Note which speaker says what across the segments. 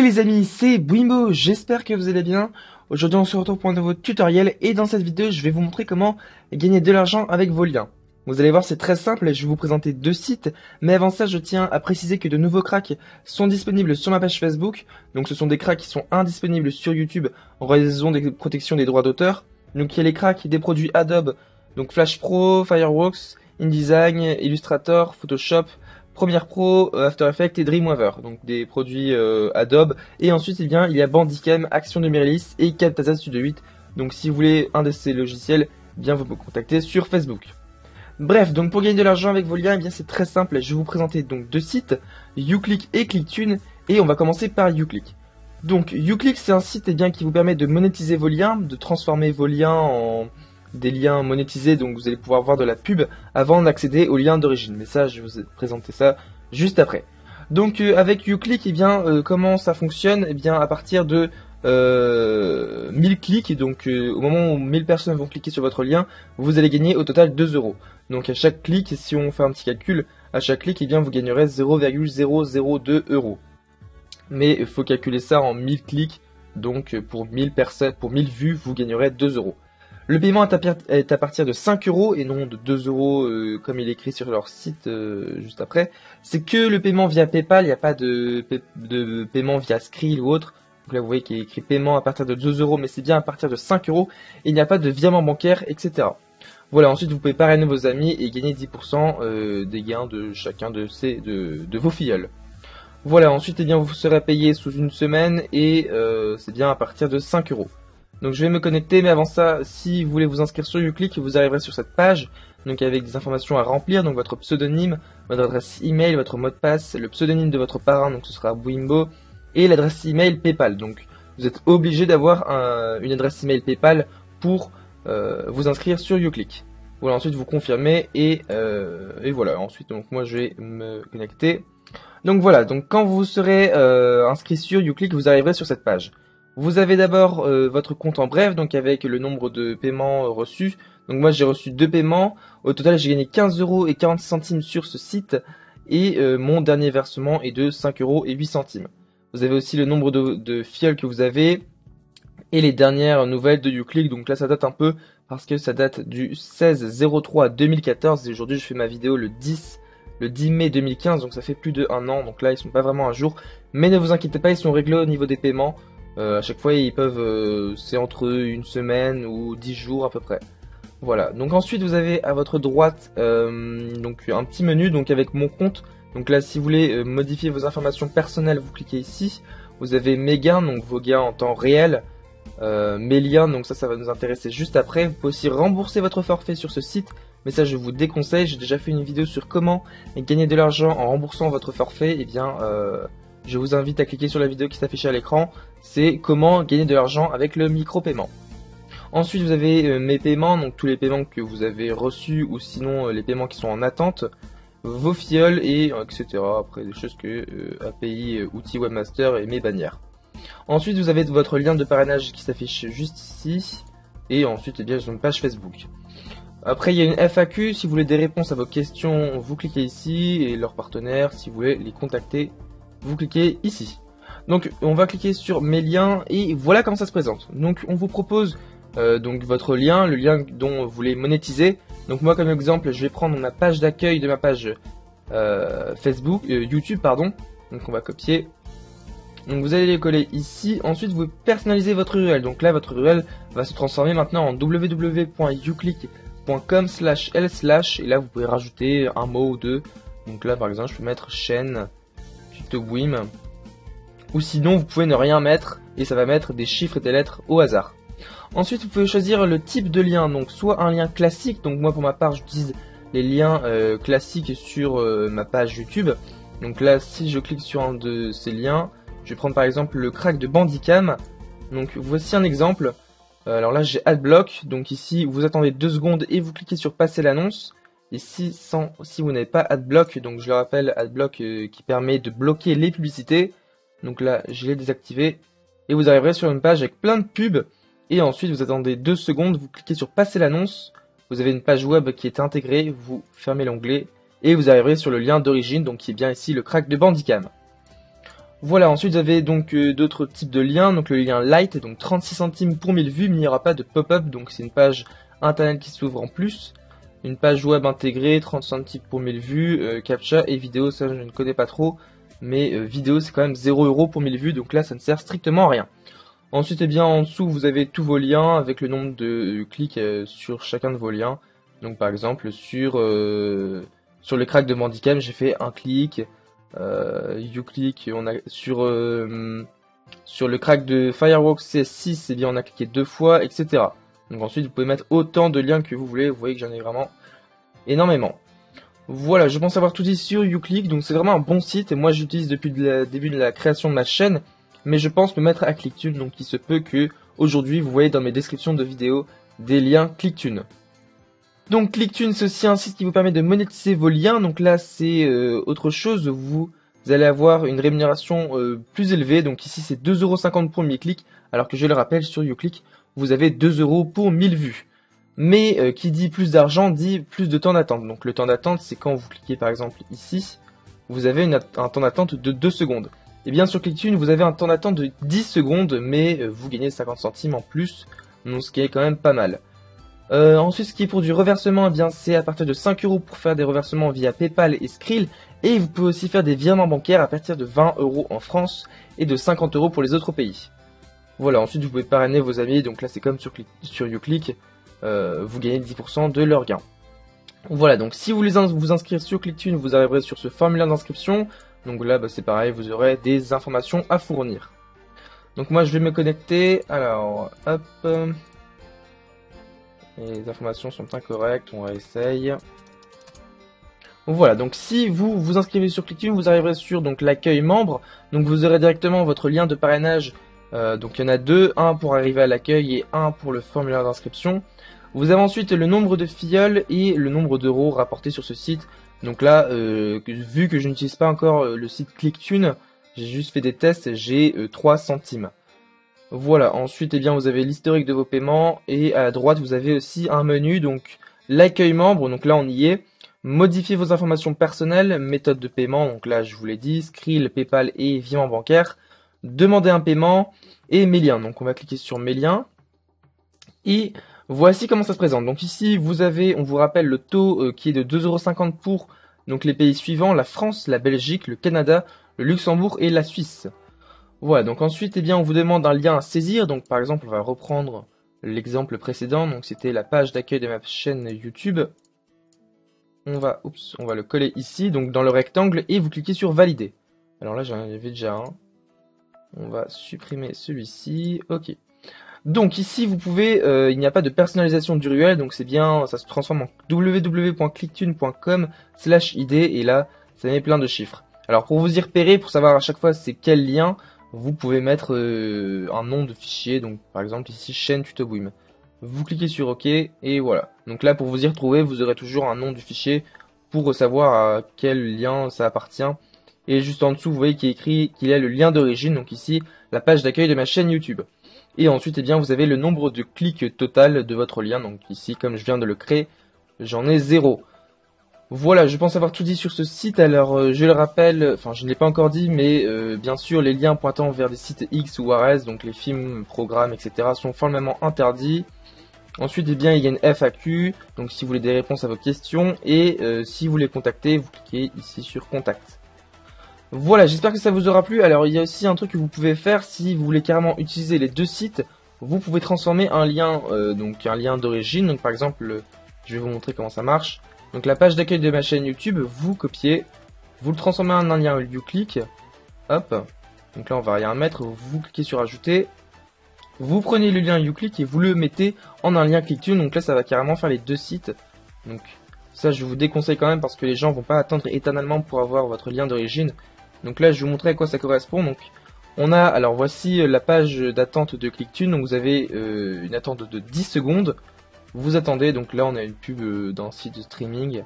Speaker 1: Hey les amis, c'est Bwimbo, j'espère que vous allez bien. Aujourd'hui on se retrouve pour un nouveau tutoriel et dans cette vidéo je vais vous montrer comment gagner de l'argent avec vos liens. Vous allez voir, c'est très simple, je vais vous présenter deux sites, mais avant ça je tiens à préciser que de nouveaux cracks sont disponibles sur ma page Facebook. Donc ce sont des cracks qui sont indisponibles sur YouTube en raison des protections des droits d'auteur. Donc il y a les cracks des produits Adobe, donc Flash Pro, Fireworks, InDesign, Illustrator, Photoshop, Premiere Pro, After Effects et Dreamweaver, donc des produits Adobe. Et ensuite, il y a Bandicam, Action de Mirrorless et Camtasia Studio 8. Donc si vous voulez un de ces logiciels, bien vous me contactez sur Facebook. Bref, donc pour gagner de l'argent avec vos liens, eh bien c'est très simple. Je vais vous présenter donc deux sites, YouClick et ClickTune, et on va commencer par YouClick. Donc YouClick, c'est un site qui vous permet de monétiser vos liens, de transformer vos liens en des liens monétisés, donc vous allez pouvoir voir de la pub avant d'accéder aux liens d'origine. Mais ça, je vais vous présenter ça juste après. Donc avec YouClick, comment ça fonctionne? À partir de 1000 clics, donc au moment où 1000 personnes vont cliquer sur votre lien, vous allez gagner au total 2 euros. Donc à chaque clic, si on fait un petit calcul, à chaque clic, vous gagnerez 0,002 euros. Mais il faut calculer ça en 1000 clics, donc pour 1000 personnes, pour 1000 vues, vous gagnerez 2 euros. Le paiement est à partir de 5 euros et non de 2 euros comme il est écrit sur leur site juste après. C'est que le paiement via PayPal, il n'y a pas de paiement via Skrill ou autre. Donc là vous voyez qu'il est écrit paiement à partir de 2 euros, mais c'est bien à partir de 5 euros. Et il n'y a pas de virement bancaire, etc. Voilà, ensuite vous pouvez parrainer vos amis et gagner 10% des gains de chacun de vos filleuls. Voilà, ensuite vous serez payé sous une semaine et c'est bien à partir de 5 euros. Donc je vais me connecter, mais avant ça, si vous voulez vous inscrire sur YouClick, vous arriverez sur cette page, donc avec des informations à remplir, donc votre pseudonyme, votre adresse email, votre mot de passe, le pseudonyme de votre parrain, donc ce sera Bwimbo, et l'adresse email PayPal. Donc vous êtes obligé d'avoir une adresse email PayPal pour vous inscrire sur YouClick. Voilà, ensuite vous confirmez et voilà. Ensuite, donc moi je vais me connecter. Donc voilà, donc quand vous serez inscrit sur YouClick, vous arriverez sur cette page. Vous avez d'abord votre compte en bref, donc avec le nombre de paiements reçus. Donc moi j'ai reçu 2 paiements. Au total j'ai gagné 15 euros et 40 centimes sur ce site. Et mon dernier versement est de 5 euros et 8 centimes. Vous avez aussi le nombre de filleuls que vous avez. Et les dernières nouvelles de YouClick. Donc là ça date un peu parce que ça date du 16/03/2014. Et aujourd'hui je fais ma vidéo le 10 mai 2015. Donc ça fait plus de 1 an. Donc là ils sont pas vraiment à jour. Mais ne vous inquiétez pas, ils sont réglés au niveau des paiements. À chaque fois ils peuvent, c'est entre une semaine ou 10 jours à peu près. Voilà, donc ensuite vous avez à votre droite donc un petit menu donc avec mon compte. Donc là si vous voulez modifier vos informations personnelles, vous cliquez ici. Vous avez mes gains, donc vos gains en temps réel. Mes liens, donc ça va nous intéresser juste après. Vous pouvez aussi rembourser votre forfait sur ce site, mais ça je vous déconseille. J'ai déjà fait une vidéo sur comment gagner de l'argent en remboursant votre forfait. Je vous invite à cliquer sur la vidéo qui s'affiche à l'écran. C'est comment gagner de l'argent avec le micro-paiement. Ensuite vous avez mes paiements, donc tous les paiements que vous avez reçus ou sinon les paiements qui sont en attente, vos filleuls et etc. Après des choses que API, outils webmaster et mes bannières. Ensuite vous avez votre lien de parrainage qui s'affiche juste ici. Et ensuite sur une page Facebook. Après il y a une FAQ, si vous voulez des réponses à vos questions, vous cliquez ici. Et leurs partenaires, si vous voulez les contacter, vous cliquez ici. Donc on va cliquer sur mes liens et voilà comment ça se présente. Donc on vous propose donc votre lien, le lien dont vous voulez monétiser. Donc moi comme exemple je vais prendre ma page d'accueil de ma page Facebook, YouTube pardon. Donc on va copier. Donc vous allez les coller ici. Ensuite vous personnalisez votre URL. Donc là votre URL va se transformer maintenant en www.youclick.com/l/ et là vous pouvez rajouter un mot ou deux. Donc là par exemple je peux mettre chaîne Bwim, ou sinon vous pouvez ne rien mettre et ça va mettre des chiffres et des lettres au hasard. Ensuite vous pouvez choisir le type de lien, donc soit un lien classique, donc moi pour ma part j'utilise les liens classiques sur ma page YouTube. Donc là si je clique sur un de ces liens, je vais prendre par exemple le crack de Bandicam. Donc voici un exemple. Alors là j'ai Adblock, donc ici vous attendez 2 secondes et vous cliquez sur passer l'annonce. Et si vous n'avez pas Adblock, donc je le rappelle, Adblock qui permet de bloquer les publicités. Donc là, je l'ai désactivé. Et vous arriverez sur une page avec plein de pubs. Et ensuite, vous attendez 2 secondes, vous cliquez sur passer l'annonce. Vous avez une page web qui est intégrée, vous fermez l'onglet. Et vous arriverez sur le lien d'origine, donc qui est bien ici le crack de Bandicam. Voilà, ensuite vous avez donc d'autres types de liens, donc le lien light, donc 36 centimes pour 1000 vues, mais il n'y aura pas de pop-up, donc c'est une page internet qui s'ouvre en plus. Une page web intégrée, 30 centimes pour 1000 vues, captcha et vidéo, ça je ne connais pas trop, mais vidéo c'est quand même 0 € pour 1000 vues, donc là ça ne sert strictement à rien. Ensuite, eh bien, en dessous, vous avez tous vos liens avec le nombre de clics sur chacun de vos liens. Donc, par exemple, sur le crack de Bandicam, j'ai fait un clic. YouClick, on a sur le crack de Fireworks CS6, eh bien, on a cliqué 2 fois, etc. Donc ensuite, vous pouvez mettre autant de liens que vous voulez. Vous voyez que j'en ai vraiment énormément. Voilà, je pense avoir tout dit sur YouClick, donc c'est vraiment un bon site. Et moi, j'utilise depuis le début de la création de ma chaîne. Mais je pense me mettre à ClickTune, donc il se peut que aujourd'hui vous voyez dans mes descriptions de vidéos des liens ClickTune. Donc ClickTune, c'est aussi un site qui vous permet de monétiser vos liens, donc là c'est autre chose, vous allez avoir une rémunération plus élevée, donc ici c'est 2,50 € pour 1000 clics, alors que je le rappelle sur YouClick, vous avez 2 € pour 1000 vues. Mais qui dit plus d'argent dit plus de temps d'attente, donc le temps d'attente c'est quand vous cliquez par exemple ici, vous avez un temps d'attente de 2 secondes. Et bien sur ClickTune, vous avez un temps d'attente de 10 secondes, mais vous gagnez 50 centimes en plus, donc ce qui est quand même pas mal. Ensuite, ce qui est pour du reversement, eh bien c'est à partir de 5 € pour faire des reversements via PayPal et Skrill, et vous pouvez aussi faire des virements bancaires à partir de 20 € en France et de 50 € pour les autres pays. Voilà, ensuite vous pouvez parrainer vos amis, donc là c'est comme sur YouClick, vous gagnez 10% de leurs gains. Voilà, donc si vous voulez vous inscrire sur ClickTune, vous arriverez sur ce formulaire d'inscription. Donc là, c'est pareil, vous aurez des informations à fournir. Donc moi, je vais me connecter. Alors, hop. Les informations sont incorrectes, on réessaye. Voilà, donc si vous vous inscrivez sur ClickTune, vous arriverez sur l'accueil membre. Donc vous aurez directement votre lien de parrainage. Donc il y en a deux, un pour arriver à l'accueil et un pour le formulaire d'inscription. Vous avez ensuite le nombre de filleuls et le nombre d'euros rapportés sur ce site. Donc là, vu que je n'utilise pas encore le site ClickTune, j'ai juste fait des tests, j'ai 3 centimes. Voilà, ensuite bien, vous avez l'historique de vos paiements et à droite vous avez aussi un menu, donc l'accueil membre, donc là on y est. Modifier vos informations personnelles, méthode de paiement, donc là je vous l'ai dit, Skrill, PayPal et virement bancaire. Demander un paiement et mes liens, donc on va cliquer sur mes liens. Et voici comment ça se présente. Donc ici, vous avez, on vous rappelle le taux qui est de 2,50 € pour donc les pays suivants, la France, la Belgique, le Canada, le Luxembourg et la Suisse. Voilà, donc ensuite, on vous demande un lien à saisir. Donc par exemple, on va reprendre l'exemple précédent. Donc c'était la page d'accueil de ma chaîne YouTube. On va le coller ici, donc dans le rectangle, et vous cliquez sur valider. Alors là, j'en avais déjà un. On va supprimer celui-ci. Ok. Donc ici vous pouvez, il n'y a pas de personnalisation d'URL, donc c'est bien, ça se transforme en www.clickTune.com/id et là ça met plein de chiffres. Alors pour vous y repérer, pour savoir à chaque fois c'est quel lien, vous pouvez mettre un nom de fichier, donc par exemple ici chaîne TutoBoom. Vous cliquez sur OK et voilà. Donc là pour vous y retrouver, vous aurez toujours un nom du fichier pour savoir à quel lien ça appartient. Et juste en dessous vous voyez qu'il est écrit qu'il y a le lien d'origine, donc ici la page d'accueil de ma chaîne YouTube. Et ensuite, vous avez le nombre de clics total de votre lien. Donc ici, comme je viens de le créer, j'en ai 0. Voilà, je pense avoir tout dit sur ce site. Alors, je le rappelle, enfin, je ne l'ai pas encore dit, mais bien sûr, les liens pointant vers des sites X ou RS, donc les films, programmes, etc., sont formellement interdits. Ensuite, il y a une FAQ, donc si vous voulez des réponses à vos questions. Et si vous les contactez, vous cliquez ici sur Contact. Voilà, j'espère que ça vous aura plu. Alors il y a aussi un truc que vous pouvez faire si vous voulez carrément utiliser les deux sites. Vous pouvez transformer un lien, donc un lien d'origine. Donc par exemple, je vais vous montrer comment ça marche. Donc la page d'accueil de ma chaîne YouTube, vous copiez, vous le transformez en un lien YouClick. Hop. Donc là on va rien mettre. Vous cliquez sur ajouter. Vous prenez le lien YouClick et vous le mettez en un lien ClickTune. Donc là ça va carrément faire les deux sites. Donc ça je vous déconseille quand même parce que les gens vont pas attendre éternellement pour avoir votre lien d'origine. Donc là, je vais vous montrer à quoi ça correspond. Donc, on a, alors voici la page d'attente de ClickTune. Donc, vous avez une attente de 10 secondes. Vous attendez. Donc là, on a une pub d'un site de streaming.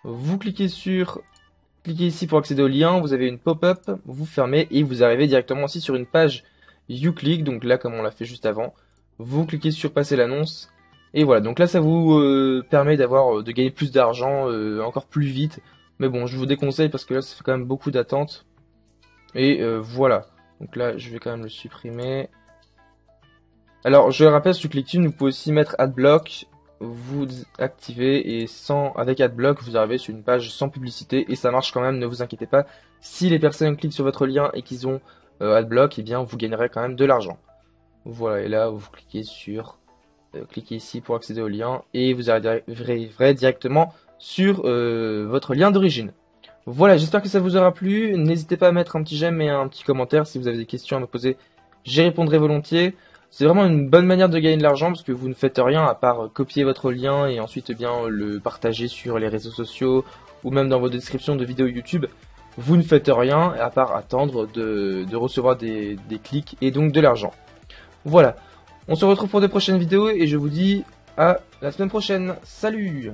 Speaker 1: Vous cliquez ici pour accéder au lien. Vous avez une pop-up. Vous fermez et vous arrivez directement aussi sur une page YouClick. Donc là, comme on l'a fait juste avant, vous cliquez sur passer l'annonce. Et voilà. Donc là, ça vous permet de gagner plus d'argent encore plus vite. Mais bon, je vous déconseille parce que là, ça fait quand même beaucoup d'attente. Et voilà. Donc là, je vais quand même le supprimer. Alors, je le rappelle, sur ClickTune, vous pouvez aussi mettre Adblock, vous activez et avec Adblock, vous arrivez sur une page sans publicité et ça marche quand même, ne vous inquiétez pas. Si les personnes cliquent sur votre lien et qu'ils ont Adblock, eh bien, vous gagnerez quand même de l'argent. Voilà, et là, vous cliquez ici pour accéder au lien et vous arriverez directement sur votre lien d'origine. Voilà, j'espère que ça vous aura plu. N'hésitez pas à mettre un petit j'aime et un petit commentaire si vous avez des questions à me poser. J'y répondrai volontiers. C'est vraiment une bonne manière de gagner de l'argent parce que vous ne faites rien à part copier votre lien et ensuite bien le partager sur les réseaux sociaux ou même dans vos descriptions de vidéos YouTube. Vous ne faites rien à part attendre de recevoir des clics et donc de l'argent. Voilà, on se retrouve pour de prochaines vidéos et je vous dis à la semaine prochaine. Salut!